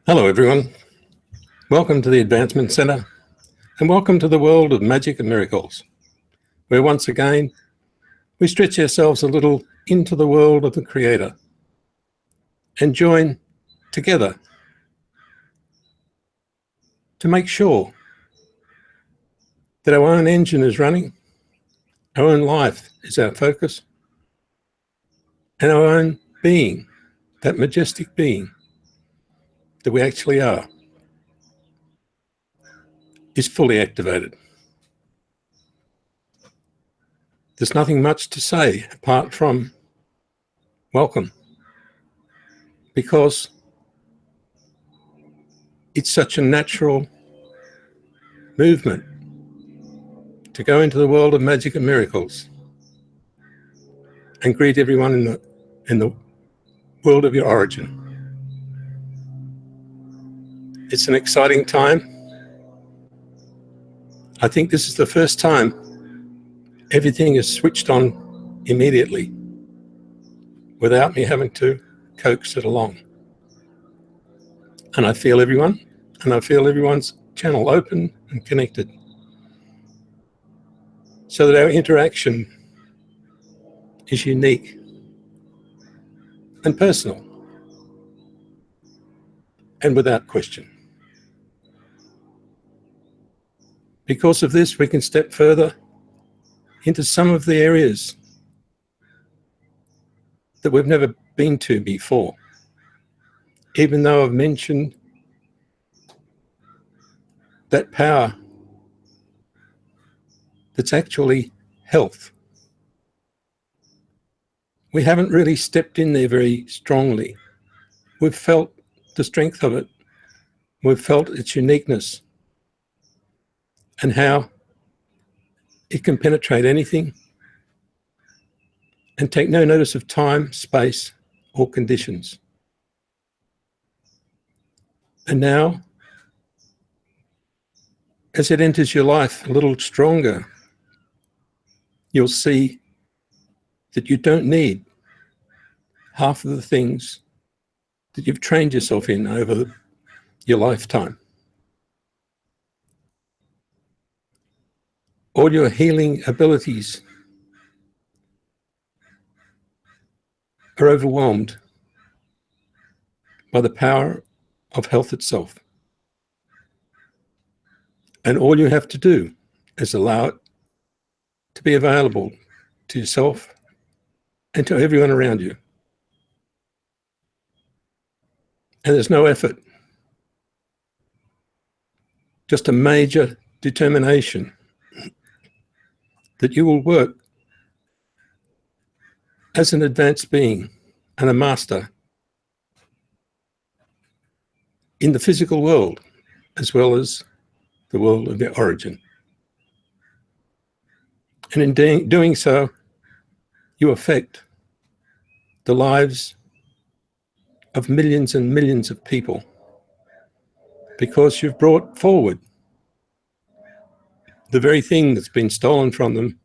Hello everyone, welcome to the Advancement Centre and welcome to the world of magic and miracles, where once again we stretch ourselves a little into the world of the Creator and join together to make sure that our own engine is running, our own life is our focus, and our own being, that majestic being that we actually are, is fully activated. There's nothing much to say apart from welcome, because it's such a natural movement to go into the world of magic and miracles and greet everyone in the world of your origin. It's an exciting time. I think this is the first time everything is switched on immediately without me having to coax it along. And I feel everyone, and I feel everyone's channel open and connected, so that our interaction is unique and personal and without question. Because of this, we can step further into some of the areas that we've never been to before, even though I've mentioned that power that's actually health. We haven't really stepped in there very strongly. We've felt the strength of it. We've felt its uniqueness and how it can penetrate anything and take no notice of time, space, or conditions. And now, as it enters your life a little stronger, you'll see that you don't need half of the things that you've trained yourself in over your lifetime. All your healing abilities are overwhelmed by the power of health itself. And all you have to do is allow it to be available to yourself and to everyone around you. And there's no effort, just a major determination that you will work as an advanced being and a master in the physical world, as well as the world of your origin. And in doing so, you affect the lives of millions and millions of people, because you've brought forward the very thing that's been stolen from them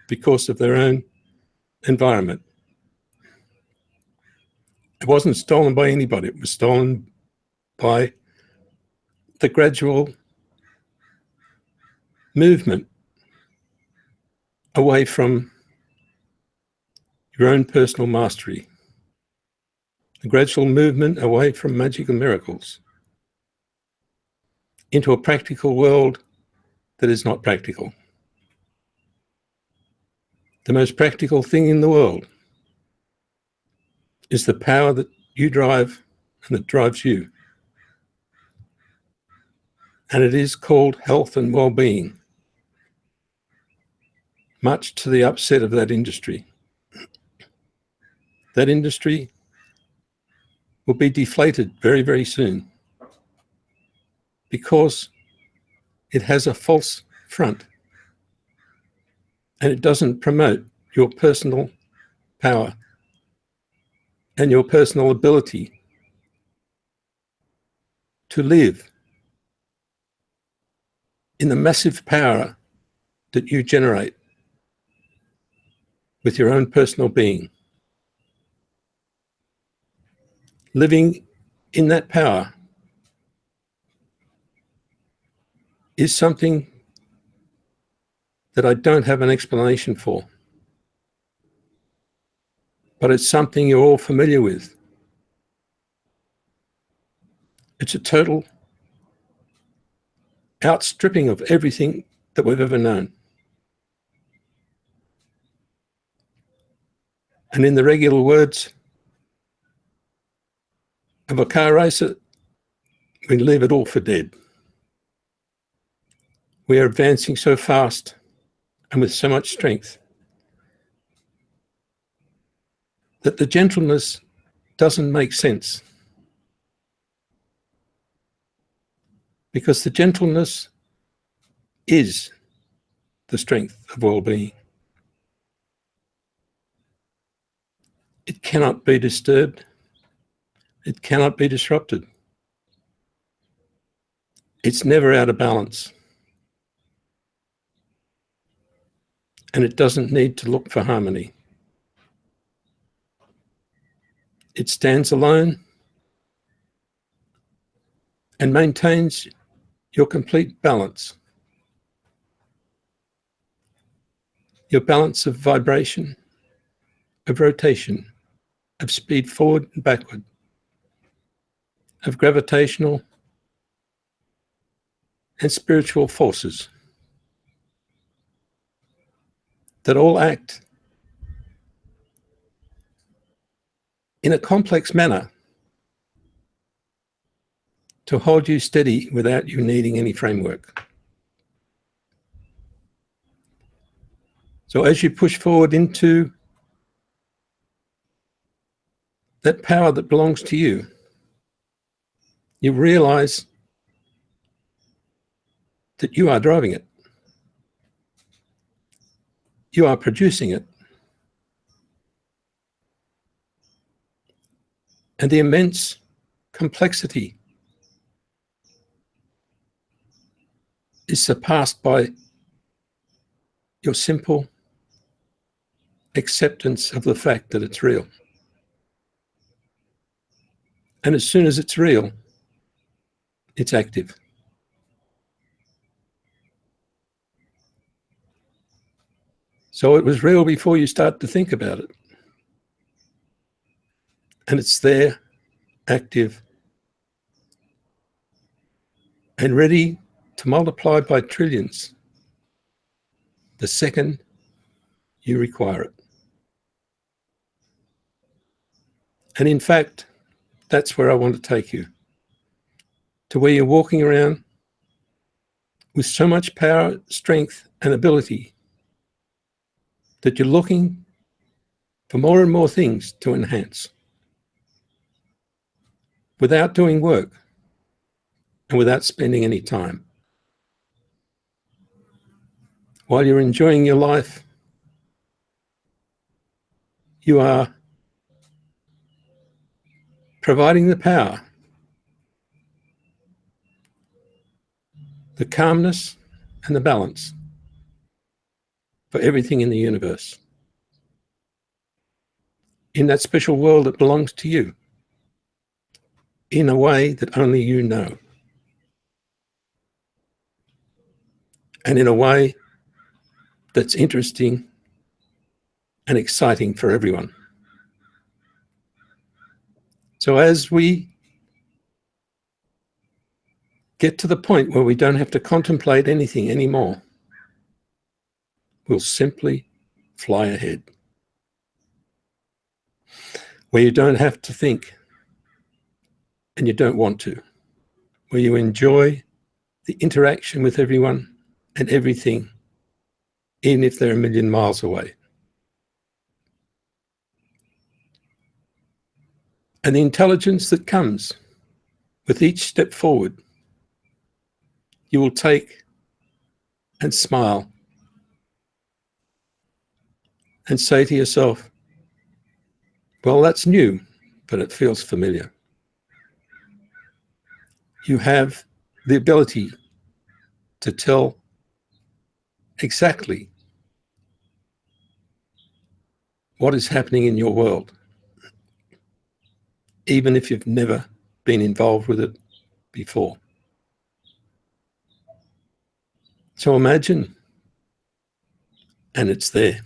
because of their own environment. It wasn't stolen by anybody. It was stolen by the gradual movement away from your own personal mastery, the gradual movement away from magic and miracles into a practical world that is not practical. The most practical thing in the world is the power that you drive and that drives you. And it is called health and well-being, much to the upset of that industry. That industry will be deflated very, very soon, because it has a false front and it doesn't promote your personal power and your personal ability to live in the massive power that you generate with your own personal being. Living in that power is something that I don't have an explanation for, but it's something you're all familiar with. It's a total outstripping of everything that we've ever known. And in the regular words of a car racer, we leave it all for dead. We are advancing so fast and with so much strength that the gentleness doesn't make sense. Because the gentleness is the strength of well-being. It cannot be disturbed. It cannot be disrupted. It's never out of balance. And it doesn't need to look for harmony. It stands alone and maintains your complete balance. Your balance of vibration, of rotation, of speed forward and backward, of gravitational and spiritual forces that all act in a complex manner to hold you steady without you needing any framework. So as you push forward into that power that belongs to you, you realize that you are driving it. You are producing it. And the immense complexity is surpassed by your simple acceptance of the fact that it's real. And as soon as it's real, it's active. So it was real before you start to think about it. And it's there, active, and ready to multiply by trillions the second you require it. And in fact, that's where I want to take you, to where you're walking around with so much power, strength, and ability that you're looking for more and more things to enhance without doing work and without spending any time. While you're enjoying your life, you are providing the power, the calmness, and the balance for everything in the universe, in that special world that belongs to you, in a way that only you know, and in a way that's interesting and exciting for everyone. So as we get to the point where we don't have to contemplate anything anymore, we'll simply fly ahead, where you don't have to think and you don't want to, where you enjoy the interaction with everyone and everything, even if they're a million miles away. And the intelligence that comes with each step forward, you will take and smile and say to yourself, well, that's new, but it feels familiar. You have the ability to tell exactly what is happening in your world, even if you've never been involved with it before. So imagine, and it's there.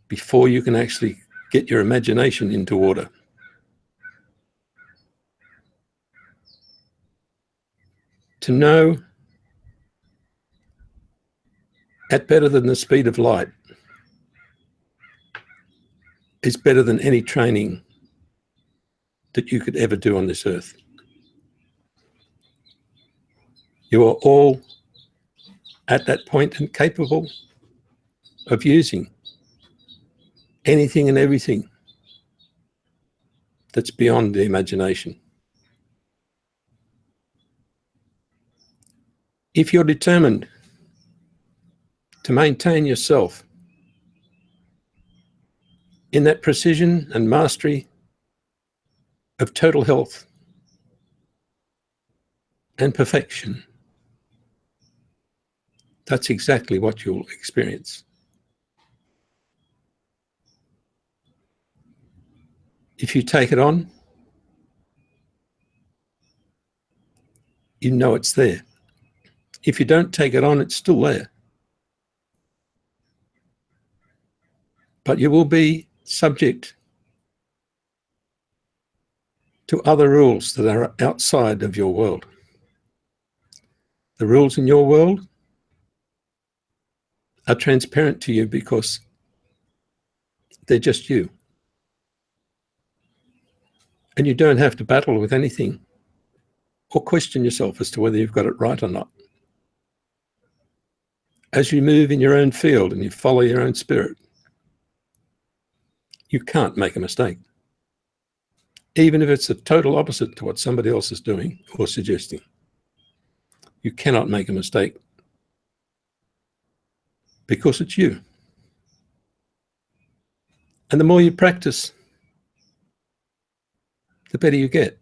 Before you can actually get your imagination into order. To know at better than the speed of light is better than any training that you could ever do on this earth. You are all at that point and capable of using anything and everything that's beyond the imagination. If you're determined to maintain yourself in that precision and mastery of total health and perfection, that's exactly what you'll experience. If you take it on, you know it's there. If you don't take it on, it's still there. But you will be subject to other rules that are outside of your world. The rules in your world are transparent to you because they're just you. And you don't have to battle with anything or question yourself as to whether you've got it right or not. As you move in your own field and you follow your own spirit, you can't make a mistake. Even if it's the total opposite to what somebody else is doing or suggesting. You cannot make a mistake because it's you. And the more you practice, the better you get.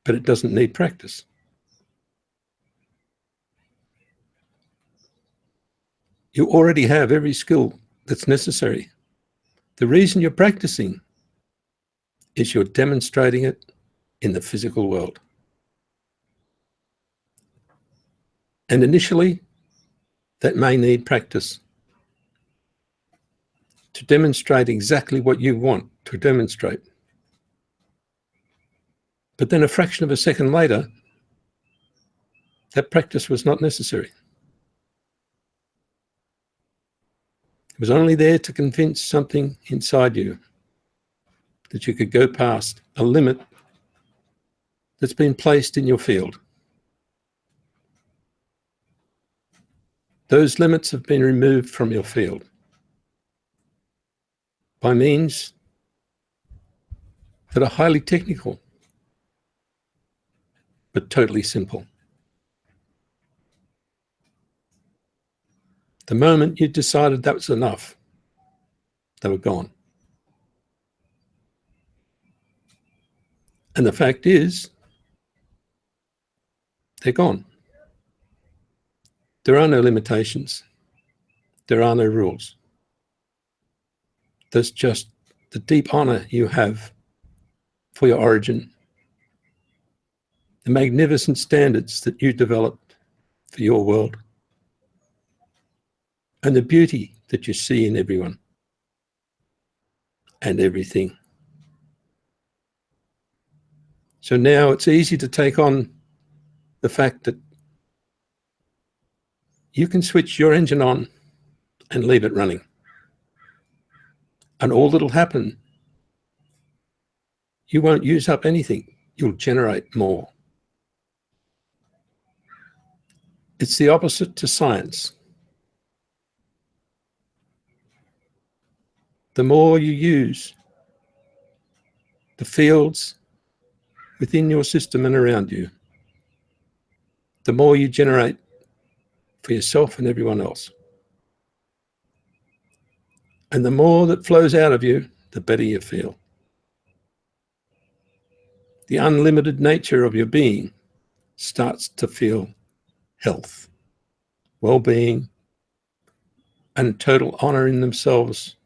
But it doesn't need practice. You already have every skill that's necessary. The reason you're practicing is you're demonstrating it in the physical world. And initially, that may need practice to demonstrate exactly what you want to demonstrate. But then a fraction of a second later, that practice was not necessary. It was only there to convince something inside you that you could go past a limit that's been placed in your field. Those limits have been removed from your field by means that are highly technical, but totally simple. The moment you decided that was enough, they were gone. And the fact is, they're gone. There are no limitations. There are no rules. There's just the deep honor you have for your origin, the magnificent standards that you developed for your world, and the beauty that you see in everyone and everything. So now it's easy to take on the fact that you can switch your engine on and leave it running. And all that'll happen, you won't use up anything. You'll generate more. It's the opposite to science. The more you use the fields within your system and around you, the more you generate for yourself and everyone else. And the more that flows out of you, the better you feel. The unlimited nature of your being starts to feel health, well-being, and total honor in themselves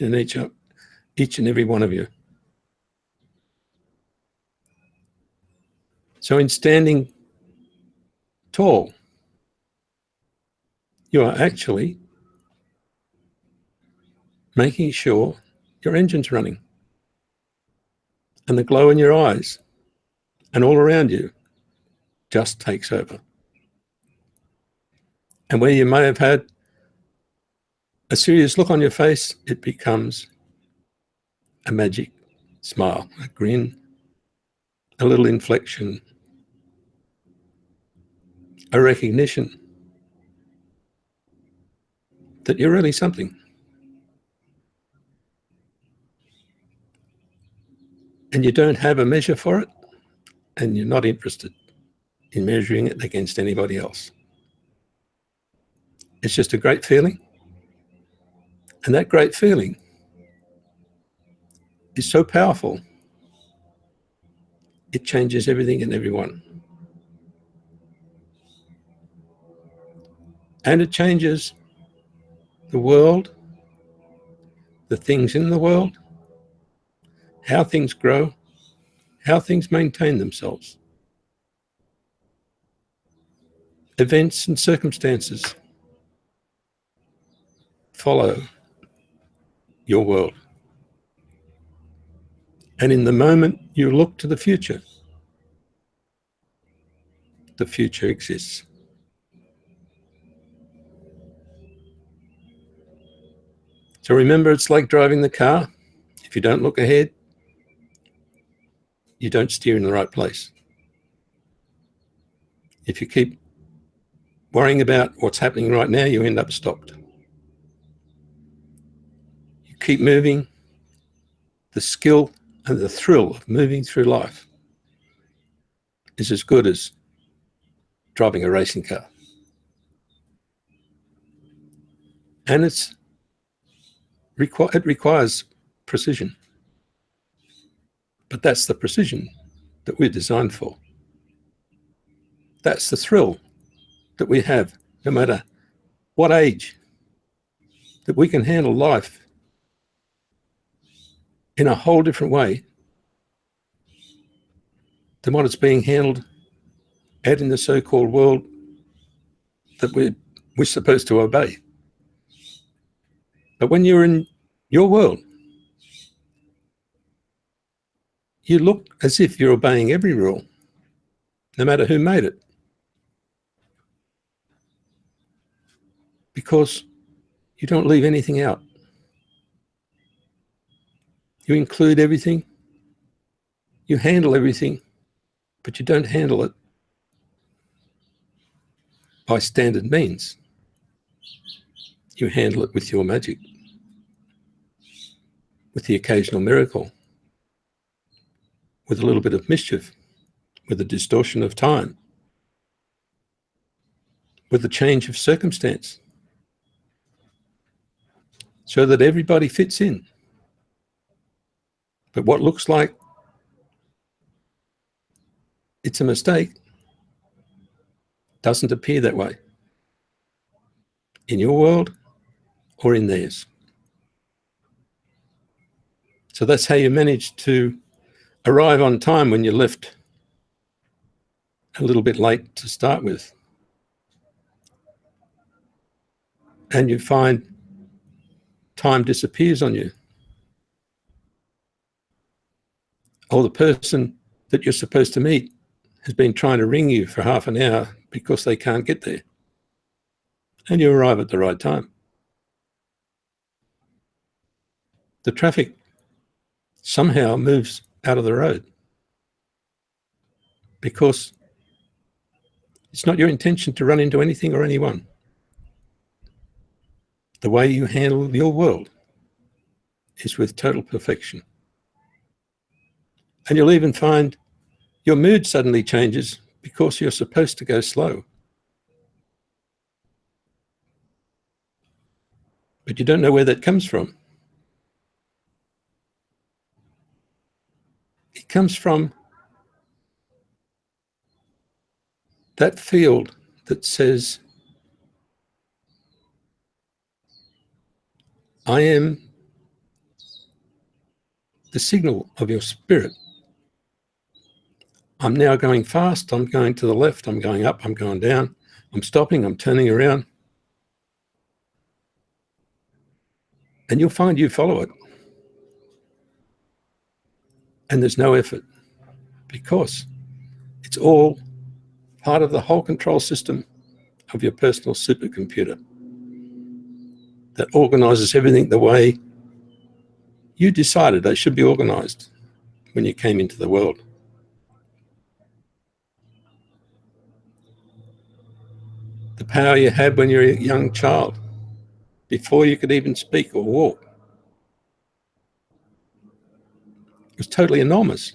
in each and every one of you. So in standing tall You are actually making sure your engine's running, and the glow in your eyes and all around you just takes over. And where you may have had a serious look on your face, it becomes a magic smile, a grin, a little inflection, a recognition that you're really something. And you don't have a measure for it, and you're not interested in measuring it against anybody else. It's just a great feeling. And that great feeling is so powerful, it changes everything and everyone. And it changes the world, the things in the world, how things grow, how things maintain themselves. Events and circumstances follow your world. And in the moment you look to the future exists. So remember, it's like driving the car. If you don't look ahead, you don't steer in the right place. If you keep worrying about what's happening right now, you end up stopped. You keep moving. The skill and the thrill of moving through life is as good as driving a racing car. And it requires precision. But that's the precision that we're designed for. That's the thrill that we have, no matter what age, that we can handle life in a whole different way than what it's being handled out in the so-called world that we're supposed to obey. But when you're in your world, you look as if you're obeying every rule, no matter who made it. Because you don't leave anything out. You include everything, you handle everything, but you don't handle it by standard means. You handle it with your magic, with the occasional miracle, with a little bit of mischief, with a distortion of time, with a change of circumstance, so that everybody fits in. But what looks like it's a mistake doesn't appear that way in your world or in theirs. So that's how you manage to arrive on time when you left a little bit late to start with. And you find time disappears on you. Or the person that you're supposed to meet has been trying to ring you for half an hour because they can't get there. And you arrive at the right time. The traffic somehow moves out of the road because it's not your intention to run into anything or anyone. The way you handle your world is with total perfection. And you'll even find your mood suddenly changes because you're supposed to go slow. But you don't know where that comes from. It comes from that field that says, I am the signal of your spirit. I'm now going fast, I'm going to the left, I'm going up, I'm going down, I'm stopping, I'm turning around. And you'll find you follow it. And there's no effort, because it's all part of the whole control system of your personal supercomputer that organizes everything the way you decided they should be organized when you came into the world. The power you had when you were a young child, before you could even speak or walk, was totally enormous.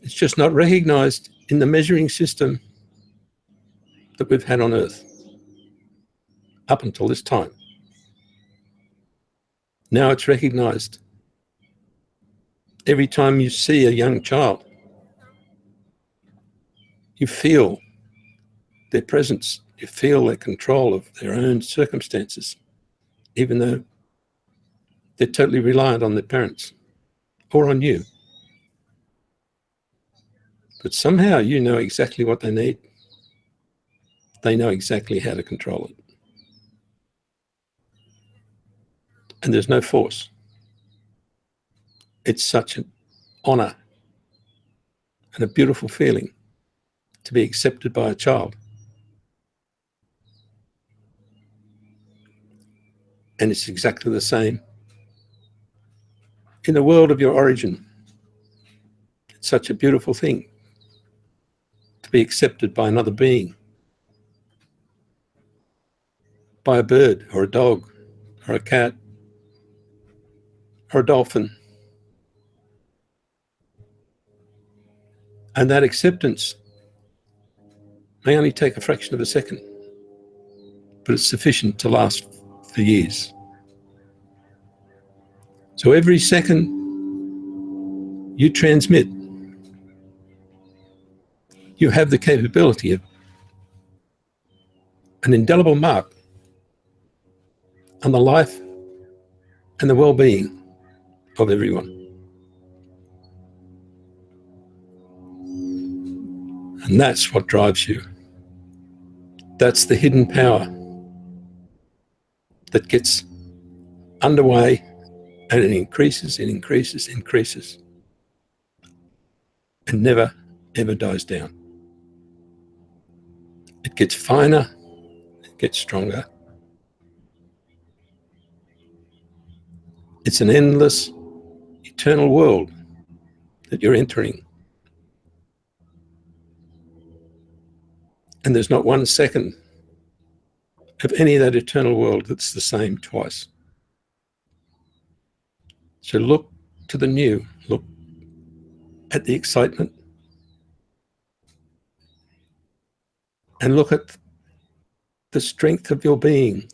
It's just not recognized in the measuring system that we've had on Earth up until this time. Now it's recognized. Every time you see a young child, you feel their presence, you feel their control of their own circumstances, even though they're totally reliant on their parents or on you. But somehow you know exactly what they need. They know exactly how to control it. And there's no force. It's such an honor and a beautiful feeling to be accepted by a child. And it's exactly the same in the world of your origin. It's such a beautiful thing to be accepted by another being, by a bird or a dog or a cat or a dolphin. And that acceptance may only take a fraction of a second, but it's sufficient to last for years. So every second you transmit, you have the capability of an indelible mark on the life and the well-being of everyone. And that's what drives you. That's the hidden power that gets underway, and it increases and increases, increases, and never, ever dies down. It gets finer, it gets stronger. It's an endless, eternal world that you're entering. And there's not 1 second of any of that eternal world that's the same twice. So look to the new, look at the excitement, and look at the strength of your being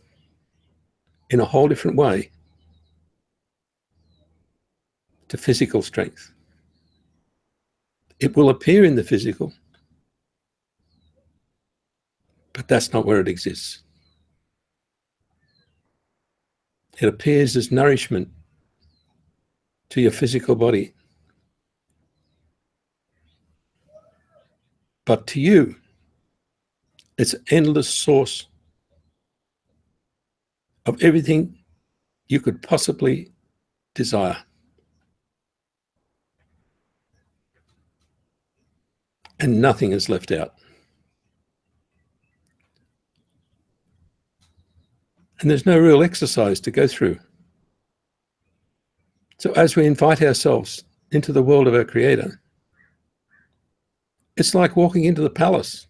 in a whole different way to physical strength. It will appear in the physical, but that's not where it exists. It appears as nourishment to your physical body. But to you, it's an endless source of everything you could possibly desire. And nothing is left out. And there's no real exercise to go through. So as we invite ourselves into the world of our Creator, it's like walking into the palace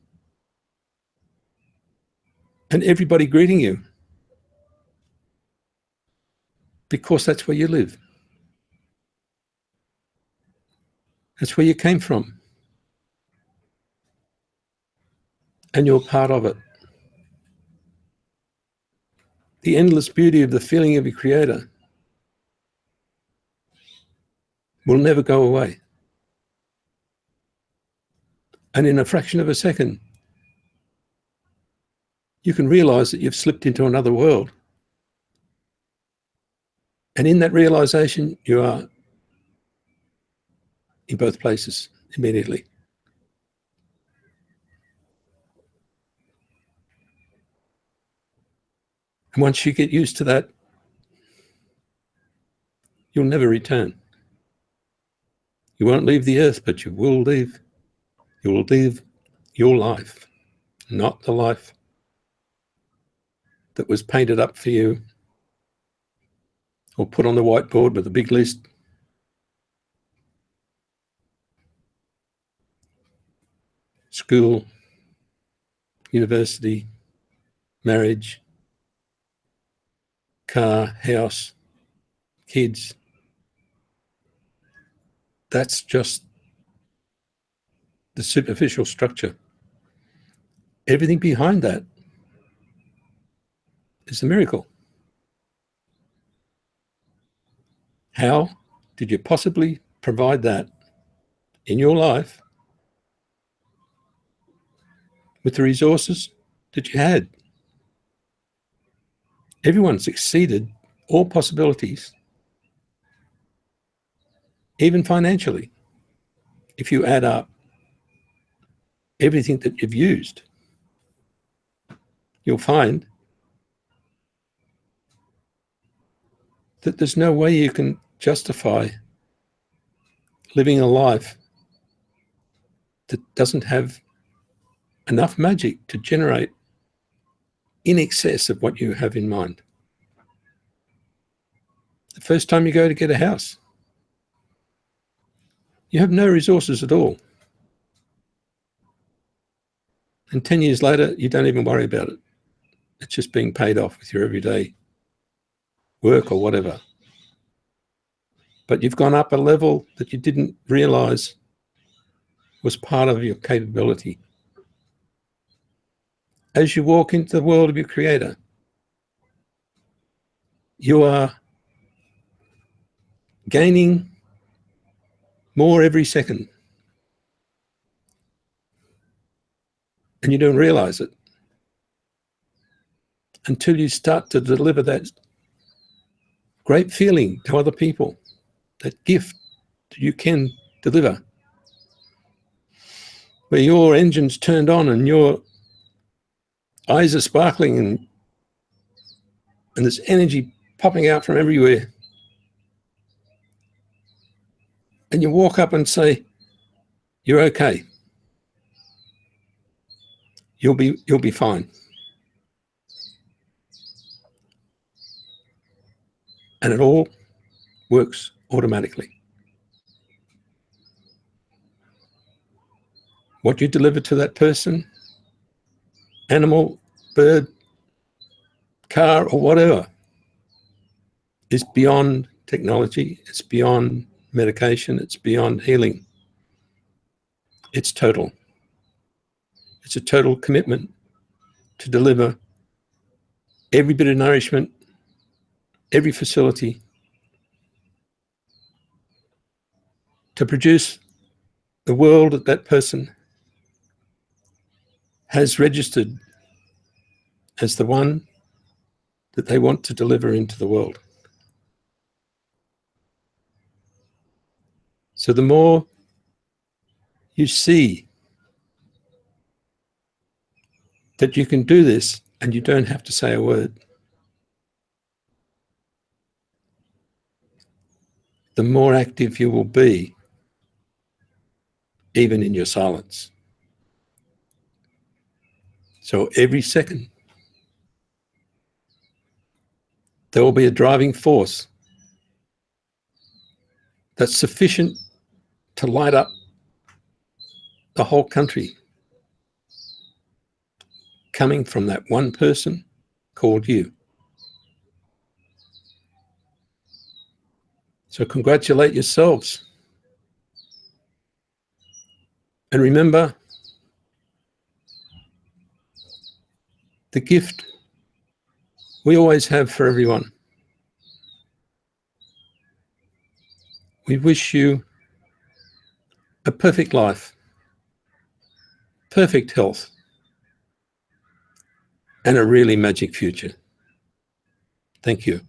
and everybody greeting you, because that's where you live. That's where you came from. And you're part of it. The endless beauty of the feeling of your Creator will never go away. And in a fraction of a second, you can realize that you've slipped into another world. And in that realization, you are in both places immediately. And once you get used to that, you'll never return. You won't leave the earth, but you will live your life, not the life that was painted up for you or put on the whiteboard with a big list. School, university, marriage, car, house, kids. That's just the superficial structure. Everything behind that is a miracle. How did you possibly provide that in your life with the resources that you had? Everyone's exceeded all possibilities, even financially, if you add up everything that you've used. You'll find that there's no way you can justify living a life that doesn't have enough magic to generate in excess of what you have in mind. The first time you go to get a house, you have no resources at all. And 10 years later, you don't even worry about it. It's just being paid off with your everyday work or whatever. But you've gone up a level that you didn't realize was part of your capability. As you walk into the world of your Creator, you are gaining more every second. And you don't realize it until you start to deliver that great feeling to other people, that gift that you can deliver, where your engine's turned on and your eyes are sparkling and there's energy popping out from everywhere. And you walk up and say, "You're okay. You'll be fine." And it all works automatically. What you deliver to that person, animal, bird, car, or whatever, is beyond technology. It's beyond medication. It's beyond healing. It's total. It's a total commitment to deliver every bit of nourishment, every facility, to produce the world that that person has registered as the one that they want to deliver into the world. So the more you see that you can do this and you don't have to say a word, the more active you will be, even in your silence. So every second, there will be a driving force that's sufficient to light up the whole country, coming from that one person called you. So congratulate yourselves. And remember, the gift we always have for everyone. We wish you a perfect life, perfect health, and a really magic future. Thank you.